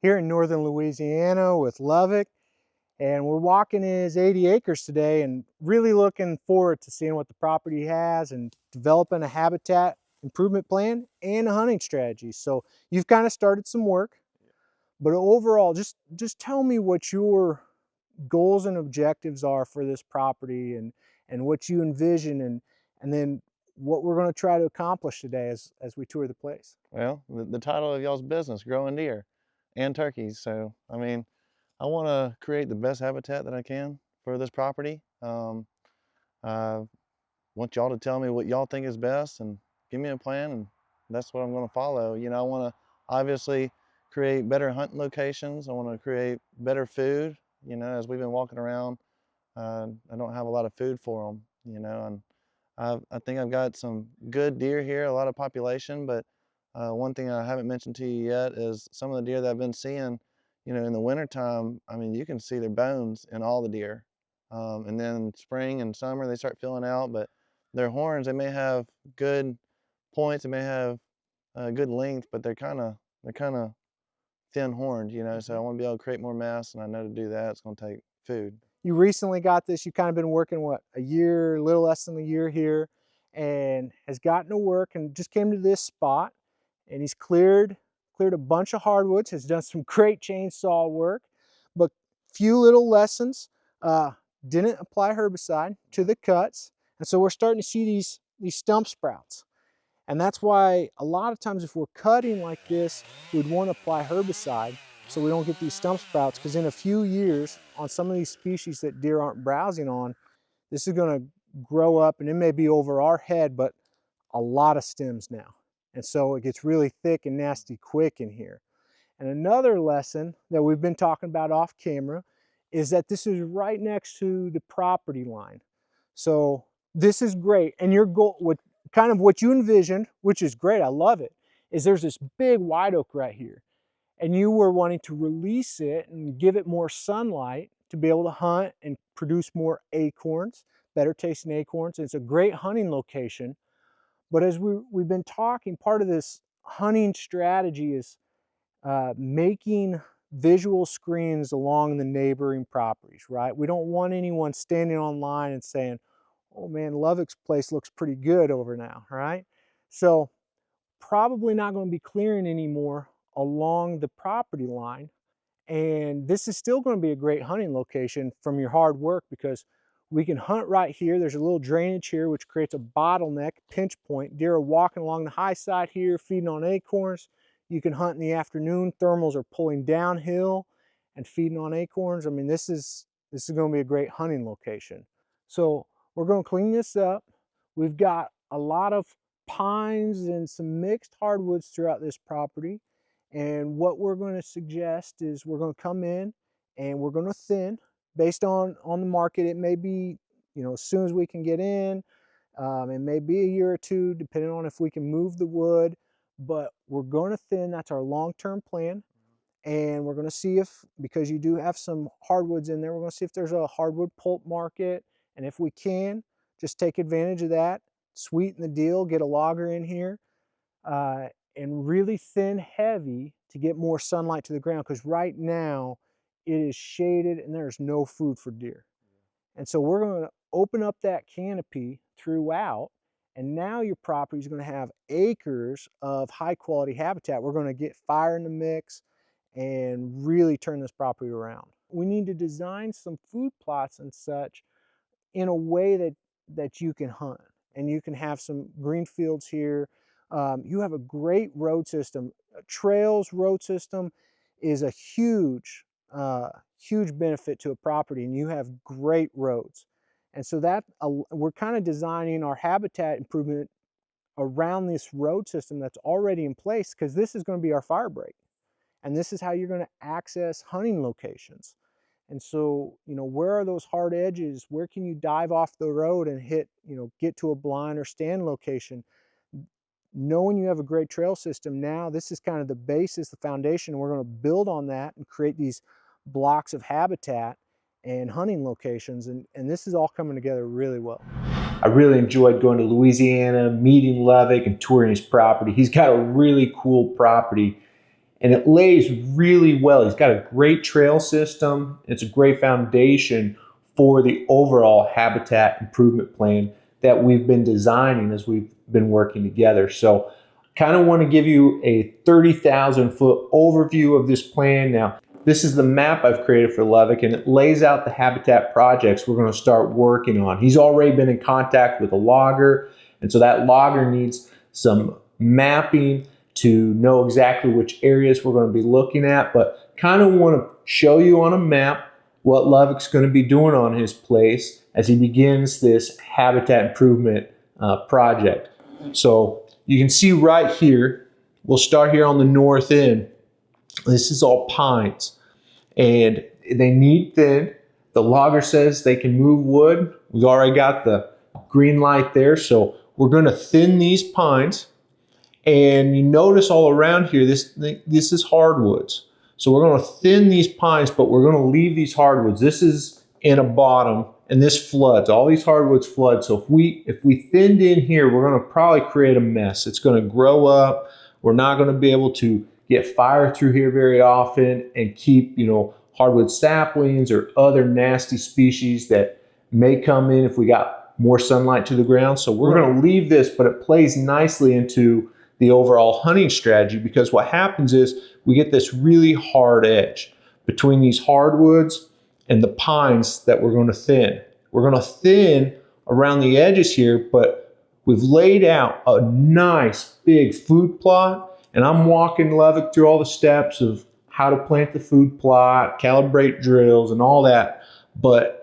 here in Northern Louisiana with Lovick, and we're walking his 80 acres today and really looking forward to seeing what the property has and developing a habitat improvement plan and a hunting strategy. So you've kind of started some work, but overall, just tell me what your goals and objectives are for this property and what you envision and then what we're going to try to accomplish today as we tour the place. Well, the title of y'all's business, Growing Deer and Turkeys. So, I mean, I want to create the best habitat that I can for this property. I want y'all to tell me what y'all think is best and give me a plan, and that's what I'm going to follow. You know, I want to obviously create better hunting locations. I want to create better food. You know, as we've been walking around, I don't have a lot of food for them, you know, and I think I've got some good deer here, a lot of population, but one thing I haven't mentioned to you yet is some of the deer that I've been seeing, you know, in the wintertime. I mean, you can see their bones in all the deer. And then spring and summer, they start filling out, but their horns, they may have good points, they may have good length, but they're kind of thin horned, you know, so I want to be able to create more mass, and I know to do that, it's going to take food. You recently got this, you've kind of been working, what, a year, a little less than a year here, and has gotten to work and just came to this spot, and he's cleared a bunch of hardwoods, has done some great chainsaw work, but few little lessons. Didn't apply herbicide to the cuts, and so we're starting to see these stump sprouts. And that's why a lot of times if we're cutting like this, we'd want to apply herbicide so we don't get these stump sprouts, because in a few years on some of these species that deer aren't browsing on, this is going to grow up and it may be over our head, but a lot of stems now. And so it gets really thick and nasty quick in here. And another lesson that we've been talking about off camera is that this is right next to the property line. So this is great. And your goal, kind of what you envisioned, which is great, I love it, is there's this big white oak right here. And you were wanting to release it and give it more sunlight to be able to hunt and produce more acorns, better tasting acorns. It's a great hunting location. But as we've been talking, part of this hunting strategy is making visual screens along the neighboring properties, right? We don't want anyone standing online and saying, oh man, Lovick's place looks pretty good over now, right? So probably not going to be clearing anymore along the property line. And this is still going to be a great hunting location from your hard work, because we can hunt right here. There's a little drainage here, which creates a bottleneck, pinch point. Deer are walking along the high side here, feeding on acorns. You can hunt in the afternoon. Thermals are pulling downhill and feeding on acorns. I mean, this is going to be a great hunting location. So we're going to clean this up. We've got a lot of pines and some mixed hardwoods throughout this property. And what we're going to suggest is we're going to come in and we're going to thin based on the market. It may be, you know, as soon as we can get in. It may be a year or two, depending on if we can move the wood, but we're going to thin. That's our long-term plan. And we're going to see if, because you do have some hardwoods in there, we're going to see if there's a hardwood pulp market. And if we can, just take advantage of that, sweeten the deal, get a logger in here, and really thin heavy to get more sunlight to the ground, because right now it is shaded and there's no food for deer. And so we're going to open up that canopy throughout, and now your property is going to have acres of high quality habitat. We're going to get fire in the mix and really turn this property around. We need to design some food plots and such in a way that you can hunt and you can have some green fields here. You have a great road system. Trails road system is a huge benefit to a property, and you have great roads. And so that we're kind of designing our habitat improvement around this road system that's already in place, because this is going to be our fire break. And this is how you're going to access hunting locations. And so, you know, where are those hard edges? Where can you dive off the road and hit, you know, get to a blind or stand location? Knowing you have a great trail system now, this is kind of the basis, the foundation. We're going to build on that and create these blocks of habitat and hunting locations. And this is all coming together really well. I really enjoyed going to Louisiana, meeting Lovick and touring his property. He's got a really cool property. and it lays really well. He's got a great trail system. It's a great foundation for the overall habitat improvement plan that we've been designing as we've been working together. So kind of want to give you a 30,000 foot overview of this plan. Now, this is the map I've created for Levick, and it lays out the habitat projects we're going to start working on. He's already been in contact with a logger, and so that logger needs some mapping to know exactly which areas we're going to be looking at, but kind of want to show you on a map what Levick's going to be doing on his place as he begins this habitat improvement project. So you can see right here, we'll start here on the north end. This is all pines, and they need thin. The logger says they can move wood. We've already got the green light there, so we're going to thin these pines. And you notice all around here, this is hardwoods. So we're going to thin these pines, but we're going to leave these hardwoods. This is in a bottom, and this floods. All these hardwoods flood. So if we thinned in here, we're going to probably create a mess. It's going to grow up. We're not going to be able to get fire through here very often and keep, hardwood saplings or other nasty species that may come in if we got more sunlight to the ground. So we're going to leave this, but it plays nicely into the overall hunting strategy, because what happens is we get this really hard edge between these hardwoods and the pines that we're going to thin. We're going to thin around the edges here, but we've laid out a nice big food plot, and I'm walking Levick through all the steps of how to plant the food plot, calibrate drills, and all that. But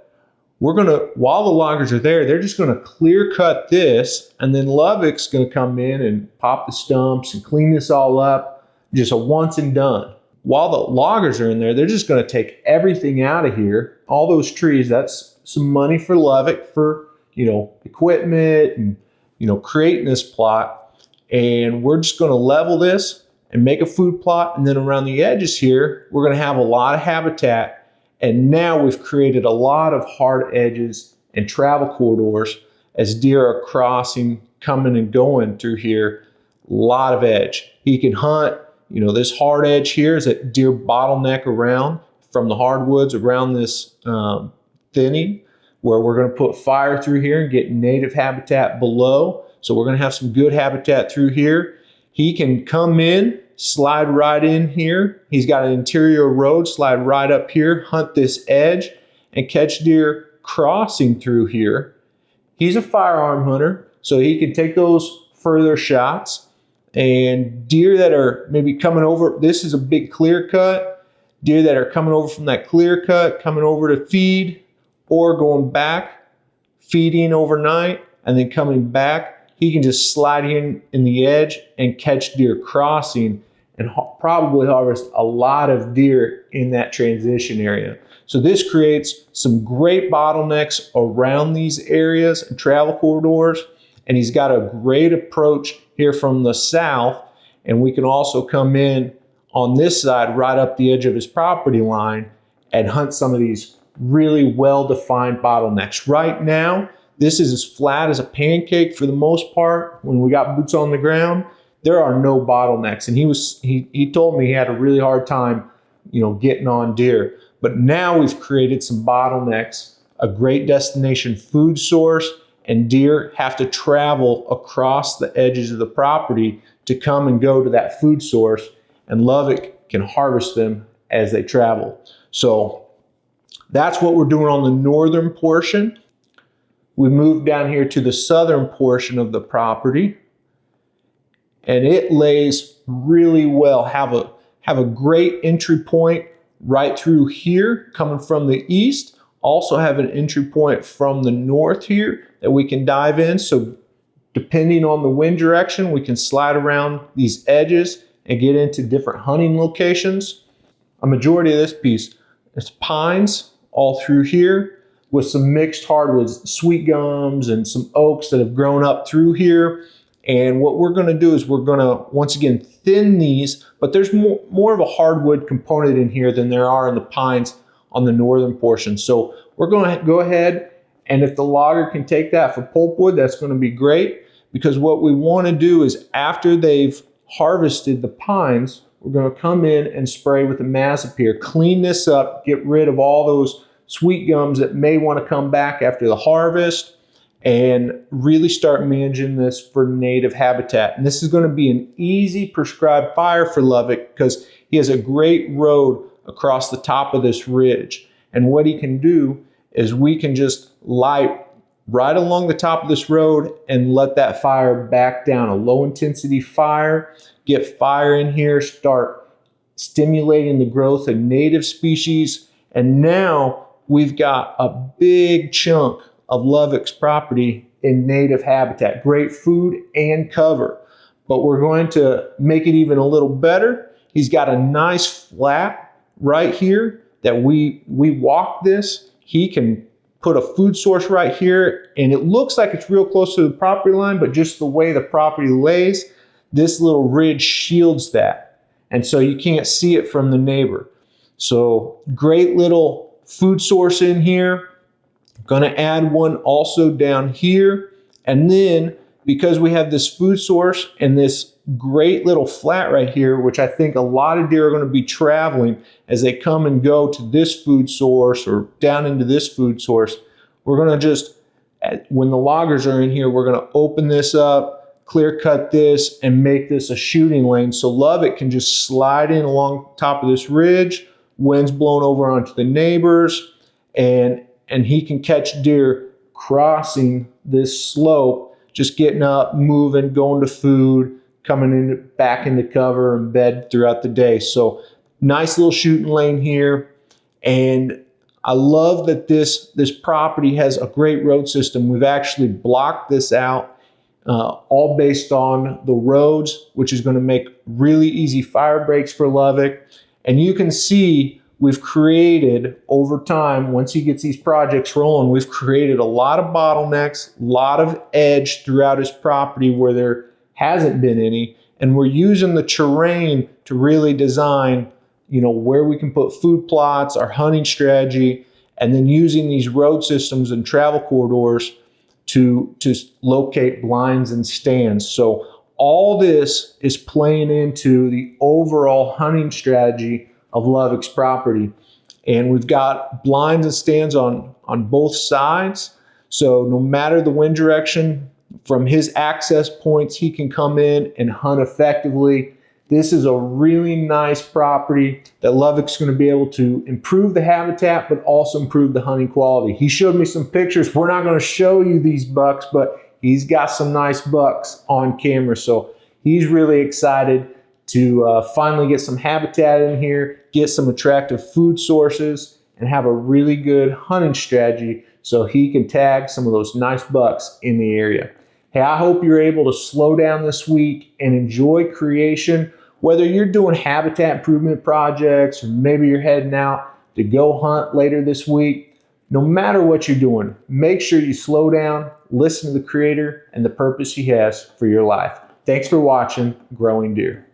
we're going to, while the loggers are there, they're just going to clear cut this, and then Levick's going to come in and pop the stumps and clean this all up, just a once and done. While the loggers are in there, they're just going to take everything out of here. All those trees, that's some money for Levick for, equipment and, creating this plot. And we're just going to level this and make a food plot. And then around the edges here, we're going to have a lot of habitat. And now we've created a lot of hard edges and travel corridors as deer are crossing, coming and going through here. A lot of edge. He can hunt. This hard edge here is a deer bottleneck around from the hardwoods around this thinning, where we're going to put fire through here and get native habitat below. So we're going to have some good habitat through here. He can come in, slide right in here. He's got an interior road, slide right up here, hunt this edge, and catch deer crossing through here. He's a firearm hunter, so he can take those further shots. And deer that are maybe coming over, this is a big clear cut. Deer that are coming over from that clear cut, coming over to feed, or going back, feeding overnight, and then coming back, he can just slide in the edge and catch deer crossing and probably harvest a lot of deer in that transition area. So this creates some great bottlenecks around these areas and travel corridors. And he's got a great approach here from the south. And we can also come in on this side, right up the edge of his property line, and hunt some of these really well-defined bottlenecks. Right now, this is as flat as a pancake for the most part. When we got boots on the ground, there are no bottlenecks. And he told me he had a really hard time, getting on deer. But now we've created some bottlenecks, a great destination food source, and deer have to travel across the edges of the property to come and go to that food source, and Levick can harvest them as they travel. So that's what we're doing on the northern portion. We move down here to the southern portion of the property, and it lays really well. Have a great entry point right through here coming from the east. Also have an entry point from the north here that we can dive in. So depending on the wind direction, we can slide around these edges and get into different hunting locations. A majority of this piece is pines all through here, with some mixed hardwoods, sweet gums and some oaks that have grown up through here. And what we're going to do is we're going to, once again, thin these, but there's more of a hardwood component in here than there are in the pines on the northern portion. So we're going to go ahead, and if the logger can take that for pulpwood, that's going to be great, because what we want to do is after they've harvested the pines, we're going to come in and spray with the Mazapir, clean this up, get rid of all those sweet gums that may want to come back after the harvest, and really start managing this for native habitat. And this is going to be an easy prescribed fire for Lovick because he has a great road across the top of this ridge. And what he can do is we can just light right along the top of this road and let that fire back down. A low intensity fire, get fire in here, start stimulating the growth of native species. And now we've got a big chunk of Lovick's property in native habitat, great food and cover. But we're going to make it even a little better. He's got a nice flat right here that we walk this. He can put a food source right here, and it looks like it's real close to the property line, but just the way the property lays, this little ridge shields that. And so you can't see it from the neighbor. So great little food source in here. Going to add one also down here. And then because we have this food source and this great little flat right here, which I think a lot of deer are going to be traveling as they come and go to this food source or down into this food source, we're going to just, when the loggers are in here, we're going to open this up, clear cut this, and make this a shooting lane so Lovick can just slide in along top of this ridge, wind's blown over onto the neighbors, and he can catch deer crossing this slope, just getting up, moving, going to food, coming in back into cover and bed throughout the day. So nice little shooting lane here. And I love that this property has a great road system. We've actually blocked this out, all based on the roads, which is going to make really easy fire breaks for Lovick. And you can see we've created over time, once he gets these projects rolling, we've created a lot of bottlenecks, a lot of edge throughout his property where there hasn't been any. And we're using the terrain to really design, where we can put food plots, our hunting strategy, and then using these road systems and travel corridors to locate blinds and stands. So all this is playing into the overall hunting strategy of Lovick's property. And we've got blinds and stands on both sides. So no matter the wind direction, from his access points, he can come in and hunt effectively. This is a really nice property that Lovick's going to be able to improve the habitat, but also improve the hunting quality. He showed me some pictures. We're not going to show you these bucks, but he's got some nice bucks on camera. So he's really excited to finally get some habitat in here, get some attractive food sources, and have a really good hunting strategy so he can tag some of those nice bucks in the area. Hey, I hope you're able to slow down this week and enjoy creation. Whether you're doing habitat improvement projects or maybe you're heading out to go hunt later this week, no matter what you're doing, make sure you slow down, listen to the Creator and the purpose He has for your life. Thanks for watching Growing Deer.